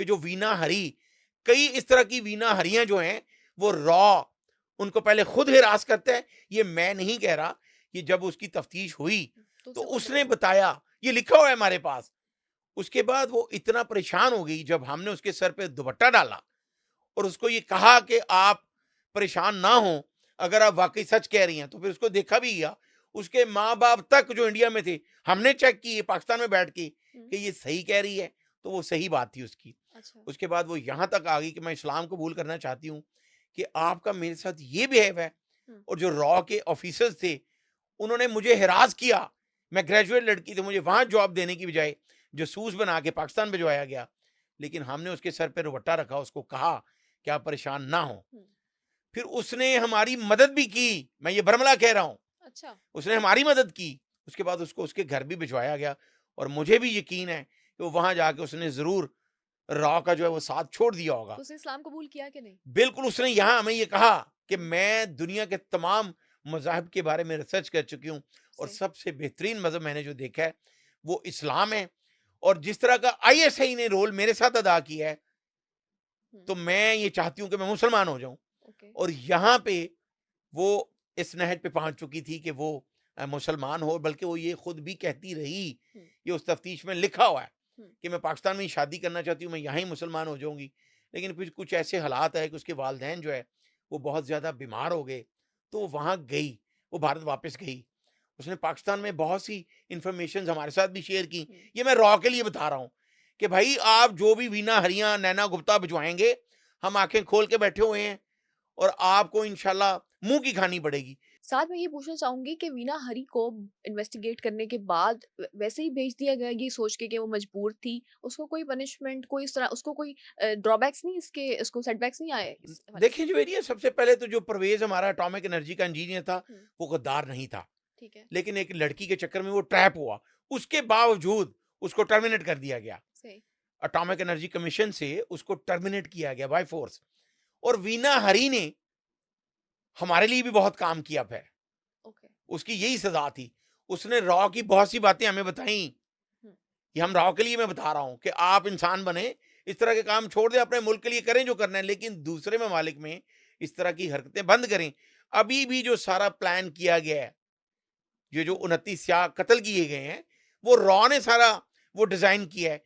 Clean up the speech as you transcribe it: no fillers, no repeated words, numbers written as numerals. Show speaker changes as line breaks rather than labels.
कि जो वीना हरी, कई इस तरह की वीना हरियां जो हैं वो रॉ उनको पहले खुद हिरास करता है। ये मैं नहीं कह रहा, ये जब उसकी तफ्तीश हुई
तो
तो
उसने खुद
उसने
बताया।
बताया, ये लिखा हुआ है हमारे पास। उसके बाद वो इतना परेशान हो गई जब हमने उसके सर पे दुपट्टा डाला और उसको ये कहा कि आप परेशान ना हो, अगर आप वाकई सच कह रही हैं। तो फिर उसको देखा भी गया, उसके माँ बाप तक जो इंडिया में थे, हमने चेक की पाकिस्तान में बैठ के
हुँ,
कि ये सही कह रही है, तो वो सही बात थी उसकी।
अच्छा।
उसके बाद वो यहाँ तक आ गई कि मैं इस्लाम कबूल करना चाहती हूँ, कि आपका मेरे साथ ये बिहेव है।
हुँ,
और जो रॉ के ऑफिसर्स थे, उन्होंने मुझे हिरास किया। मैं ग्रेजुएट लड़की थी, मुझे वहाँ जॉब देने की बजाय जासूस बना के पाकिस्तान भिजवाया गया। लेकिन हमने उसके सर पे दुपट्टा रखा, उसको कहा कि आप परेशान ना हों।
हुँ,
फिर उसने हमारी मदद भी की, मैं ये बरमला कह रहा हूँ।
अच्छा।
उसने हमारी मदद की। उसके बाद उसको उसके घर भी भिजवाया गया और मुझे भी यकीन है कि वो वहाँ जाके उसने ज़रूर रॉ का जो है वो साथ छोड़ दिया होगा।
तो उसने इस्लाम कबूल किया कि नहीं?
बिल्कुल, उसने यहाँ हमें ये कहा कि
हुँ,
मैं दुनिया के तमाम मज़ाहिब के बारे में रिसर्च कर चुकी हूँ और
सही।
सबसे बेहतरीन मज़हब मैंने जो देखा है, वो इस्लाम है। और जिस तरह का आईएसआई ने रोल मेरे साथ अदा किया है,
हुँ,
तो मैं ये चाहती हूँ कि मैं मुसलमान हो जाऊँ।
ओके।
और यहाँ पे वो इस नहज पे पहुँच चुकी थी कि वो मुसलमान हो, बल्कि वो ये खुद भी कहती रही,
हुँ,
ये उस तफ्तीश में लिखा हुआ है
हुँ,
कि मैं पाकिस्तान में ही शादी करना चाहती हूँ, मैं यहाँ ही मुसलमान हो जाऊँगी। लेकिन फिर कुछ ऐसे हालात आए कि उसके वालिदैन जो है, वो बहुत ज़्यादा बीमार हो गए, तो वो वहाँ गई, वो भारत वापस गई। उसने पाकिस्तान में बहुत सी इन्फॉर्मेशंस हमारे साथ भी शेयर की।
हुँ।
ये मैं रॉ के लिए बता रहा हूँ कि भाई आप जो भी वीना हरियाँ, नैना गुप्ता भिजवाएँगे, हम आँखें खोल के बैठे हुए हैं और आपको इंशाल्लाह मुँह की खानी पड़ेगी।
साथ में ये पूछना चाहूँगी कि वीना हरी को इन्वेस्टिगेट करने के बाद वैसे ही भेज दिया गया ये सोच के कि वो मजबूर थी, उसको कोई पनिशमेंट कोई इस तरह उसको कोई ड्रॉबैक्स नहीं इसके उसको सेटबैक्स नहीं आए इस हवाले से?
देखिए जो एरिया सबसे पहले तो जो परवेज़ हमारा एटॉमिक एनर्जी का इंजीनियर था,
हुँ,
वो गद्दार नहीं था।
ठीक है,
लेकिन एक लड़की के चक्कर में वो ट्रैप हुआ। उसके बावजूद उसको टर्मिनेट कर दिया गया।
सही।
एटॉमिक एनर्जी कमीशन से उसको टर्मिनेट किया गया बाय फ़ोर्स। और वीना हरी ने हमारे लिए भी बहुत काम किया फिर।
ओके।
उसकी यही सज़ा थी। उसने रॉ की बहुत सी बातें हमें बताई।
हुँ,
ये हम रॉ के लिए मैं बता रहा हूँ कि आप इंसान बने, इस तरह के काम छोड़ दें, अपने मुल्क के लिए करें जो करना है, लेकिन दूसरे ममालिक में इस तरह की हरकतें बंद करें। अभी भी जो सारा प्लान किया गया है, ये जो
हुँ,
29 स्याह कत्ल किए गए हैं, वो रॉ ने सारा वो डिज़ाइन किया है।